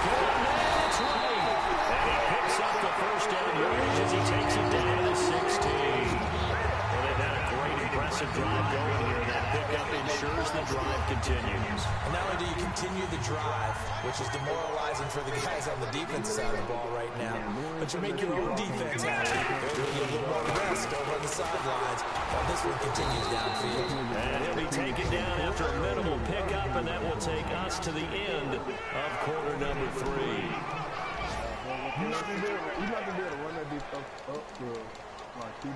That's right. And he picks up the first down yardage as he takes it down to the 16. Well, they've had a great, impressive drive going here. That pickup ensures the drive continues. And not only do you continue the drive, which is demoralizing for the guys on the defense side of the ball right now, but you make your own defense happy. They're going to get a little more rest over on the sidelines while this one continues downfield. And he'll be taken down after a minimal pickup, and that will take us to the end of quarter number 3. You're not going to be able to run that deep up the, like, through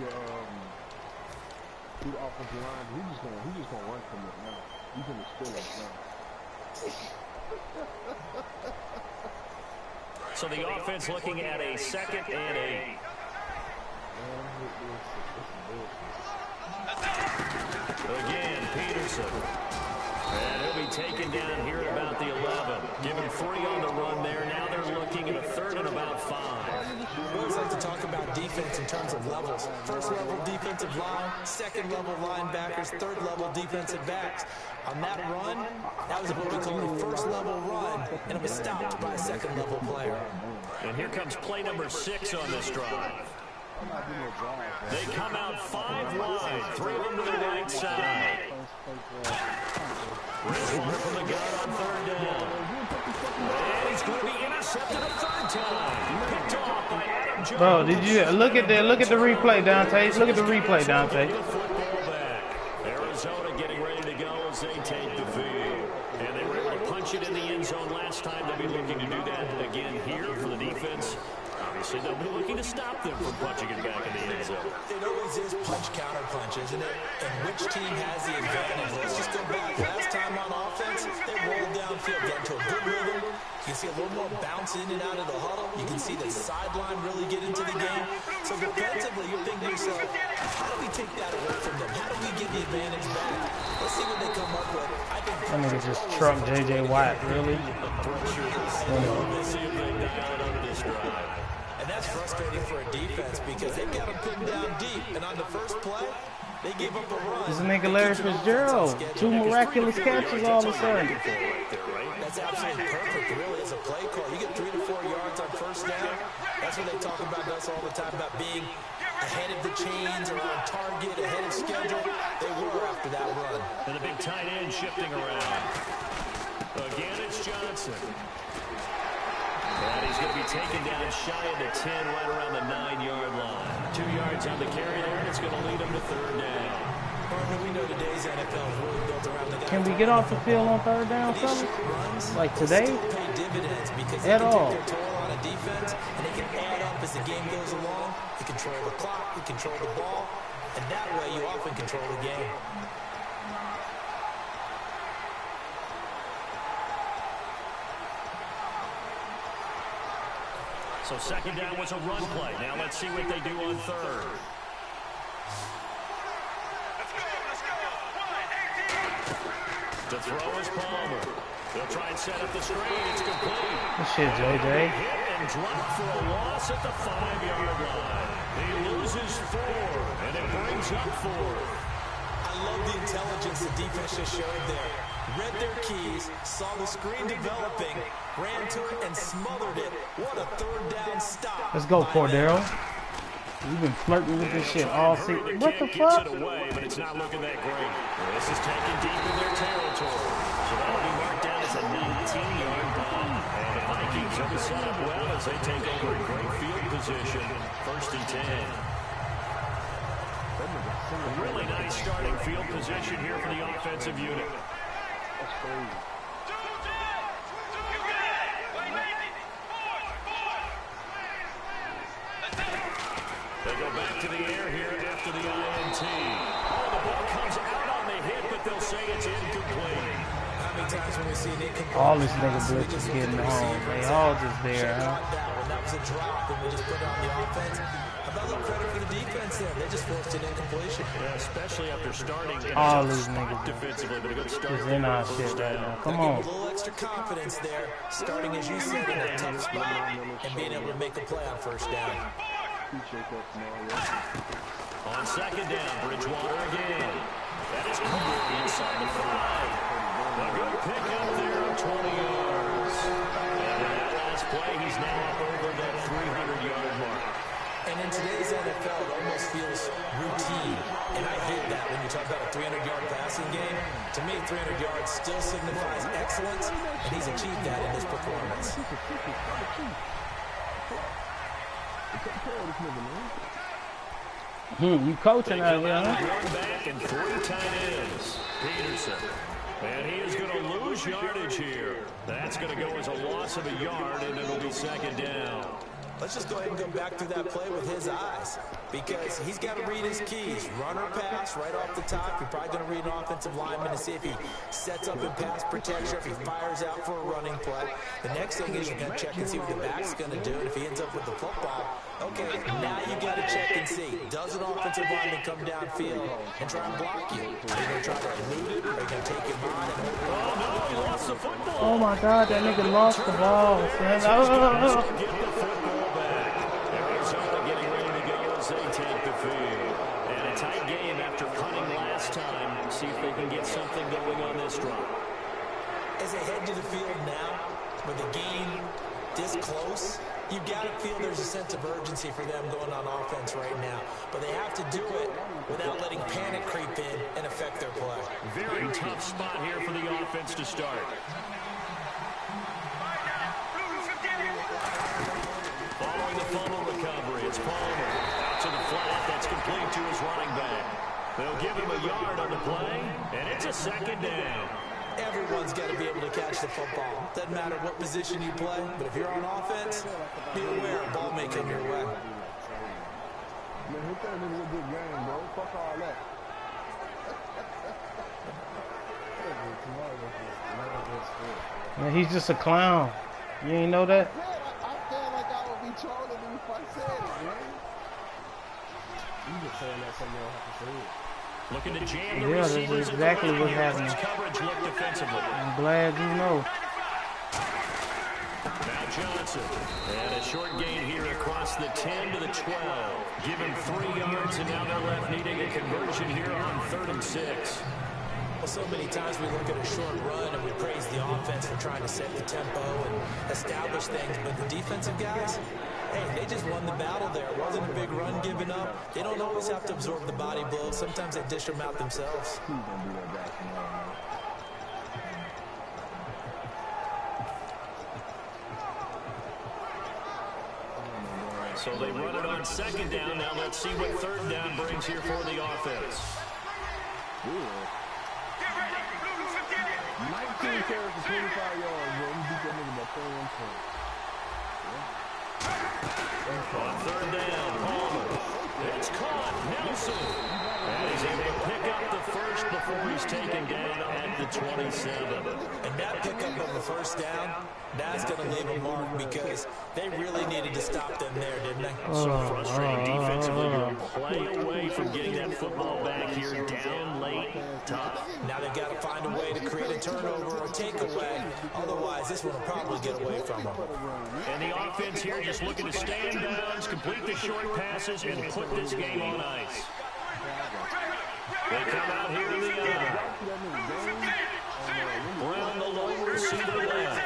the offensive line. He's just gonna run from it now. He's gonna steal it now. So the offense looking at a 2nd and 8. Again, Peterson. And he'll be taken down here at about the 11. Give him 3 on the run there. Now they're looking at a 3rd and about 5. We always like to talk about defense in terms of levels. First level defensive line, second level linebackers, third level defensive backs. On that run, that was what we call a first level run, and it was stopped by a second level player. And here comes play number 6 on this drive. They come out 5 wide, 3 of them to the right side. Bridgewater from the gun on 3rd down. And he's going to be intercepted a 3rd time. Picked off by Adam Jones. Bro, did you look at the replay, Dante? Look at the replay, Dante. Arizona getting ready to go as they take the field. And they were able to punch it in the end zone last time. They'll be looking to do that again here for the defense. Obviously, they'll be looking to stop them from punching it back in the end zone. It always is punch-counter-punch, isn't it? And which team has the advantage? Let's just go back. Last time on offense, they rolled downfield, got into a good rhythm. You can see a little more bounce in and out of the huddle. You can see the sideline really get into the game. So defensively, you're thinking to yourself, how do we take that away from them? How do we get the advantage back? Let's see what they come up with. I think that nigga just trucked J.J. Watt, really? And that's frustrating for a defense because they've got them pinned down deep. And on the first play, they gave up a run. This nigga Larry Fitzgerald. 2 miraculous catches all of a sudden. That's absolutely perfect, really, as a play call. You get 3 to 4 yards on first down. That's what they talk about us all the time, about being ahead of the chains or on target, ahead of schedule. They were after that run. And the big tight end shifting around. Again, it's Johnson. And he's going to be taken down shy of the 10, right around the 9-yard line. 2 yards on the carry there, and it's going to lead him to 3rd down. We know today's NFL is really built around the guys. Can we get off the field on 3rd down, fellas? Like today? At all. They toll on a defense, and they can add up as the game goes along. You control the clock, you control the ball, and that way you often control the game. So 2nd down was a run play. Now let's see what they do on 3rd. To throw is Palmer. They'll try and set up the screen. It's complete. Good shit, JJ. Hit and drop for a loss at the 5-yard line. He loses 4, and it brings up 4. I love the intelligence the defense just showed there. Read their keys, saw the screen developing, ran to it, and smothered it. What a 3rd down stop. Let's go, Cordero. You've been flirting with this shit all season. What the fuck? It away, but it's not looking that great. This is taken deep in their territory. So that'll be marked down as a 19-yard punt. And the Vikings will be set up well as they take over in great field position. 1st and 10. Really nice starting field position here for the offensive unit. That's crazy. They go back to the air here after the INT. Oh, the ball comes out on the hit, but they'll say it's incomplete. How many times when we see an incomplete All these nigga blitzes getting home. They all just there, huh? That was a drop, and we just put it on the offense. About a little credit for the defense there. They just forced an incompletion. Yeah, especially after starting all these niggas defensively, but a good start. is in our shit right now. Come on. A little extra confidence there, starting, as you said, in a tough spot and being able to make a play on 1st down. On 2nd down, Bridgewater again. That is caught inside the 5. A good pick up there of 20 yards. And with that last play, he's now up over that 300-yard mark. And in today's NFL, it almost feels routine. And I hate that when you talk about a 300-yard passing game. To me, 300 yards still signifies excellence, and he's achieved that in his performance. You coaching out here, huh? One back and 3 tight ends. Peterson. And he is going to lose yardage here. That's going to go as a loss of a yard, and it'll be 2nd down. let's just go ahead and go back through that play with his eyes, because he's got to read his keys. Run or pass right off the top. You're probably going to read an offensive lineman to see if he sets up in pass protection, if he fires out for a running play. The next thing is you're going to check and see what the back's going to do, and if he ends up with the football, okay, now you got to check and see. Does an offensive lineman come downfield and try and block you? Are you going to try to elude it, or are you going to take him on and hold it? Oh, no, he lost the football. Oh, my God, that nigga lost the ball. Get the football back. Arizona getting ready to go as they take the field. And a tight game after punting last time. See if they can get something going on this drive. As they head to the field now, with the game this close, you got to feel there's a sense of urgency for them going on offense right now. But they have to do it without letting panic creep in and affect their play. Very tough spot here for the offense to start. Following the fumble recovery, it's Palmer. Out to the flat, that's complete to his running back. They'll give him a yard on the play, and it's a second down. Everyone's got to be able to catch the football. Doesn't matter what position you play, but if you're on offense, be aware a ball may come your way. Man, he turned into a good game, bro. Fuck all that. Man, he's just a clown. You ain't know that? I feel like I would be trolling him if I said it, man. You just saying that something else have to say it. Looking to jam the Yeah, that's receivers exactly at the what's line here. happening. His coverage look defensively. I'm glad you know. Now Johnson. And a short gain here across the 10 to the 12. Give him 3 yards, and now they're left needing a conversion here on 3rd and 6. Well, so many times we look at a short run and we praise the offense for trying to set the tempo and establish things, but the defensive guys, hey, they just won the battle there. It wasn't a big run given up. They don't always have to absorb the body blows. Sometimes they dish them out themselves. He's gonna do that back tomorrow, man. So they run it on 2nd down. Now let's see what 3rd down brings here for the offense. 19 carries for 25 yards, bro. You beat that nigga by 31 points. On 3rd down, Palmer. It's caught. Nelson. And he's able to pick up the first before he's taken down at the 27. And that pickup of the 1st down, that's going to leave a mark because they really needed to stop them there, didn't they? So frustrating defensively. You're a play away from getting that football back here down late. Tough. Now they've got to find a way to create a turnover or takeaway. Otherwise, this one will probably get away from them. And the offense here just looking to stand downs, complete the short passes, and put this game on ice. They come out here to the eye. Brown, the lone receiver left.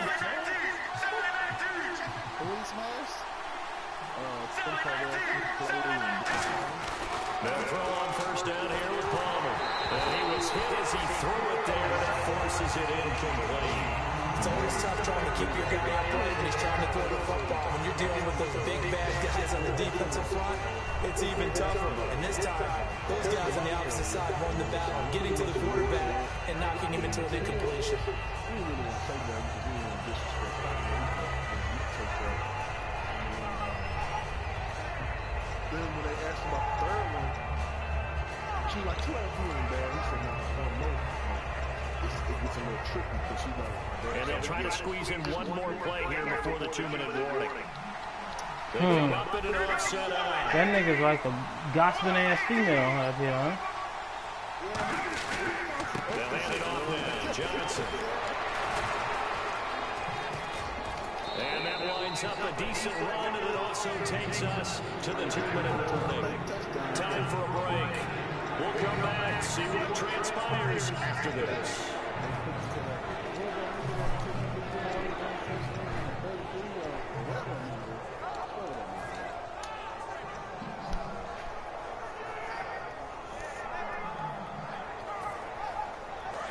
They'll throw on 1st down here with Palmer. And he was hit as he threw it there. That forces it incomplete. It's always tough trying to keep your guy upright when he's trying to throw the football. When you're dealing with those big, bad guys on the defensive front, it's even tougher. And this time, those guys on the opposite side won the battle, getting to the quarterback and knocking him into an incompletion. Then when they asked him about the 3rd one, she was like, "You ain't doing bad." He said, "No, it gets a little tricky because she's not." And they'll try to squeeze in one more play here before the 2-minute warning. They come up in an offset eye. That nigga's like a gossiping ass female out here, huh? They'll hand it off now. Johnson. And that winds up a decent run, and it also takes us to the 2-minute warning. Time for a break. We'll come back, see what transpires after this.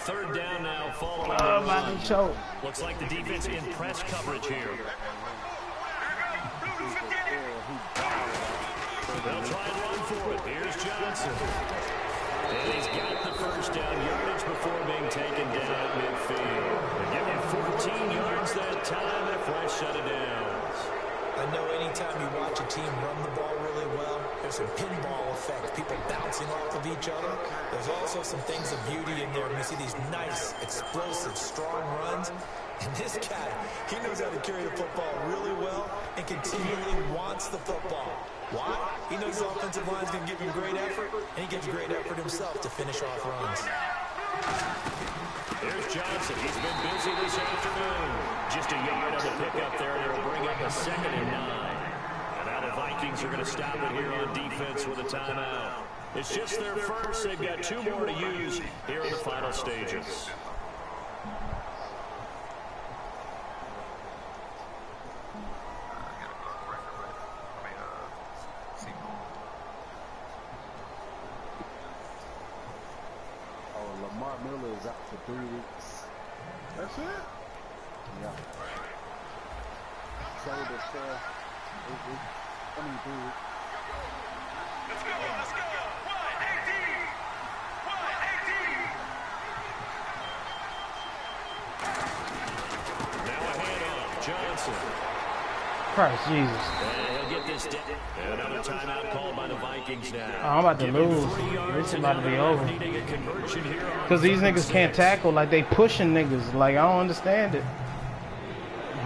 Third down now, following the choke. Looks like the defense in press coverage here. They'll try and run for it. Here's Johnson. And he's got the first down yardage before being taken down at midfield. They give him 14 yards that time, a fresh set of downs. I know anytime you watch a team run the ball really well, there's some pinball effect, people bouncing off of each other. There's also some things of beauty in there. We see these nice, explosive, strong runs. And this guy, he knows how to carry the football really well and continually wants the football. Why? He knows the offensive line is going to give him great effort, and he gives great effort himself to finish off runs. There's Johnson. He's been busy this afternoon. Just a yard on the pickup there. They'll bring up a 2nd and 9. And now the Vikings are going to stop it here on defense with a timeout. It's just their first. They've got 2 more to use here in the final stages. Lamar Miller is out for 3 weeks. That's it? Yeah. Shoulder stuff. 3 weeks. Let's go, let's go. 118. 118. Now a handoff. Johnson. Christ Jesus. And he'll get this down. Another timeout called by the Vikings now. Oh, I'm about to lose. This is about to be over. Because these niggas can't tackle. Like, they pushing niggas. Like, I don't understand it.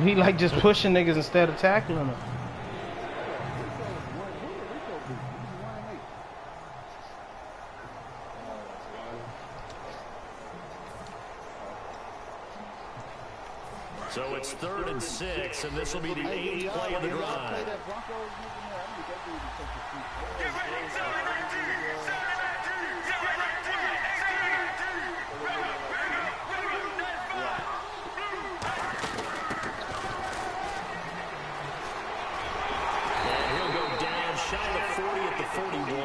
He, like, just pushing niggas instead of tackling them. So it's 3rd and 6, and this will be the 8th play of the drive. Get ready, 7-19. 7-19. 7-19. And he'll go down shy of 40 at the 41.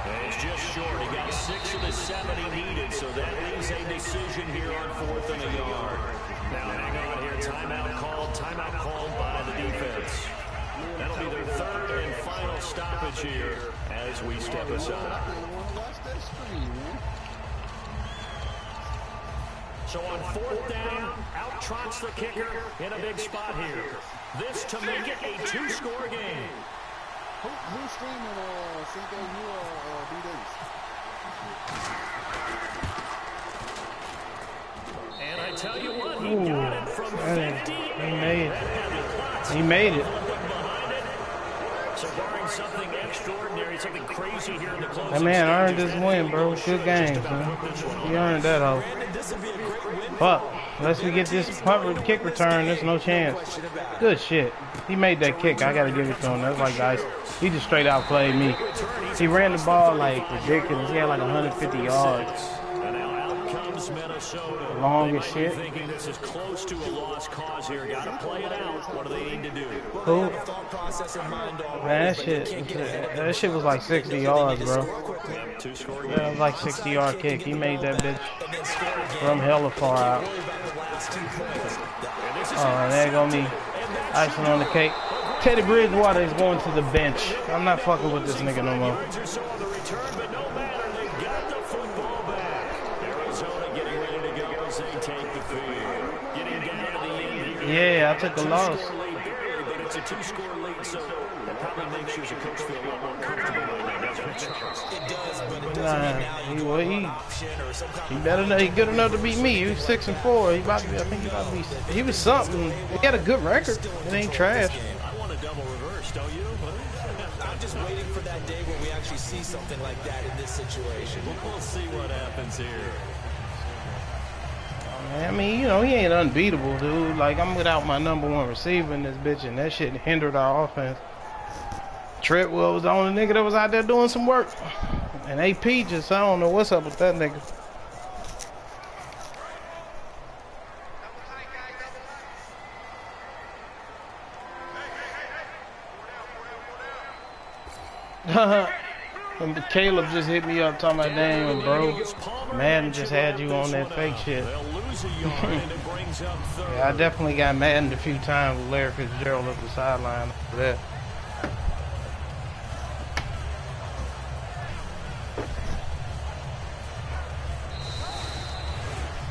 And it's just short. He got 6 of the 7 he needed, so that leaves a decision here on 4th and a yard. Now hang on here. Timeout called by the defense. That'll be their 3rd and final stoppage here as we step aside. So on 4th down, out trots the kicker in a big spot here. This to make it a 2-score game. Who's streaming Cinco, you or B-Days? And I tell you what, he got it from 50. He made it. So barring something extraordinary, something crazy here in the closing That man earned stages, this win, bro. Good games, man. He earned that, hoe. Fuck. Unless we get this punt kick return, there's no chance. Good shit. He made that kick. I gotta give it to him. That's like, guys, he just straight out played me. He ran the ball like ridiculous. He had like 150 yards. Minnesota. Long as shit. Thinking this is close to a lost cause here. Got to play it out. What do they need to do? Who? Man, that shit was like 60 yards, bro. Yeah, it was like 60-yard kick. He made that bitch from hella far out. Oh, there go me. Icing on the cake. Teddy Bridgewater is going to the bench. I'm not fucking with this nigga no more. Yeah, I took a loss. But it's a 2-score lead, so that probably makes you as a coach feel a lot more comfortable right now, doesn't it, Charles? It does, but it doesn't mean now you have an option or some kind He better know. He good enough to beat me. He was 6-4. He about to be. I think he about to be. He was something. He got a good record. It ain't trash. I want a double reverse, don't you? I'm just waiting for that day where we actually see something like that in this situation. We'll see what happens here. I mean, you know, he ain't unbeatable, dude. Like, I'm without my #1 receiver in this bitch, and that shit hindered our offense. Treadwell was the only nigga that was out there doing some work. And AP just, I don't know what's up with that nigga. And Caleb just hit me up talking about, damn, bro, Madden just had you on that fake shit. Yeah, I definitely got Maddened a few times with Larry Fitzgerald up the sideline for that.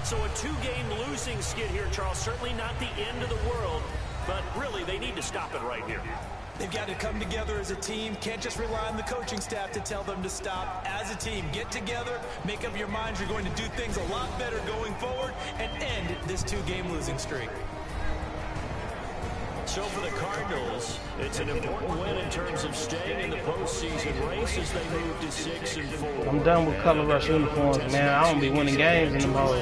So a 2-game losing skid here, Charles. Certainly not the end of the world, but really they need to stop it right here. They've got to come together as a team. Can't just rely on the coaching staff to tell them to stop. As a team, get together, make up your minds you're going to do things a lot better going forward and end this 2-game losing streak. So for the Cardinals, it's an important win in terms of staying in the postseason race as they move to 6-4. I'm done with color rush uniforms, man. I don't be winning games anymore.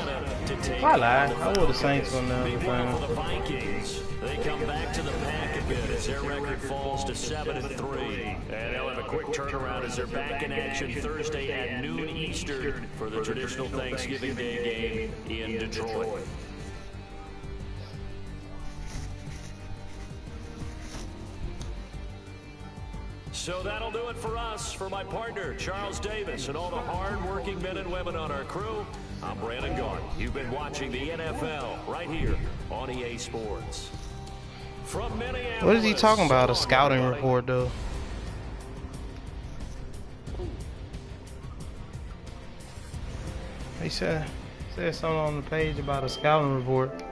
I lied. I wore the Saints on the other For the Vikings, they come back to the pack a bit as their record falls to 7-3. And they'll have a quick turnaround as they're back in action Thursday at noon Eastern for the traditional Thanksgiving Day game in Detroit. So that'll do it for us. For my partner, Charles Davis, and all the hard-working men and women on our crew, I'm Brandon Garden. You've been watching the NFL right here on EA Sports. From Minneapolis. What is he talking about? A scouting report, though. He said something on the page about a scouting report.